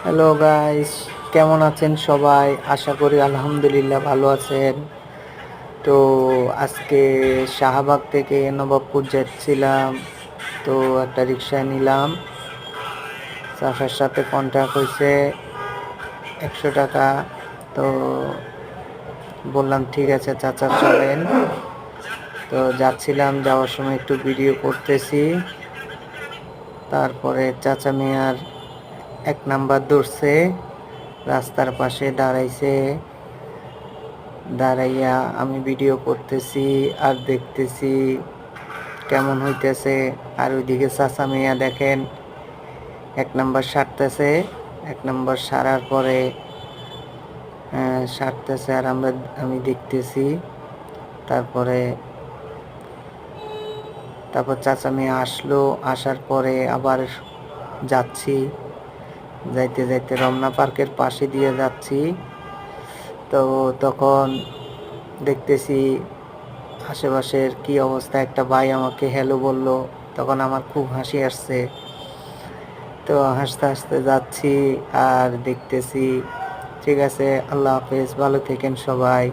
Hello guys, কেমন আছেন সবাই? আশা করি আলহামদুলিল্লাহ ভালো আছেন। তো আজকে শাহবাগ থেকে নবাবপুর যাচ্ছিলাম। তো একটা রিক্সা নিলাম। চাচার সাথে কন্ট্যাক্ট হয়েছে 100 টাকা। তো বললাম ঠিক আছে চাচা চলেন। তো যাচ্ছিলাম, যাওয়ার সময় একটু ভিডিও করতেছি। তারপরে চাচা মিয়ার 1 নাম্বার ধরছে, রাস্তার পাশে দাঁড়াইছে। দাঁড়াইয়া আমি ভিডিও করতেছি আর দেখতেছি কেমন হইতেছে। আর ওইদিকে চাচা মিয়া দেখেন 1 নাম্বার সারতেছে। 1 নাম্বার সারার পরে সারতেছে আর আমি দেখতেছি। তারপর চাচা মিয়া আসলো। আসার পরে আবার যাচ্ছি, যাইতে যাইতে রমনা পার্কের পাশে দিয়ে যাচ্ছি। তো তখন দেখতেছি আশেপাশের কি অবস্থা। একটা ভাই আমাকে হ্যালো বলল, তখন আমার খুব হাসি আসছে। তো হাসতে হাসতে যাচ্ছি আর দেখতেছি। ঠিক আছে, আল্লাহ হাফেজ, ভালো থেকেন সবাই।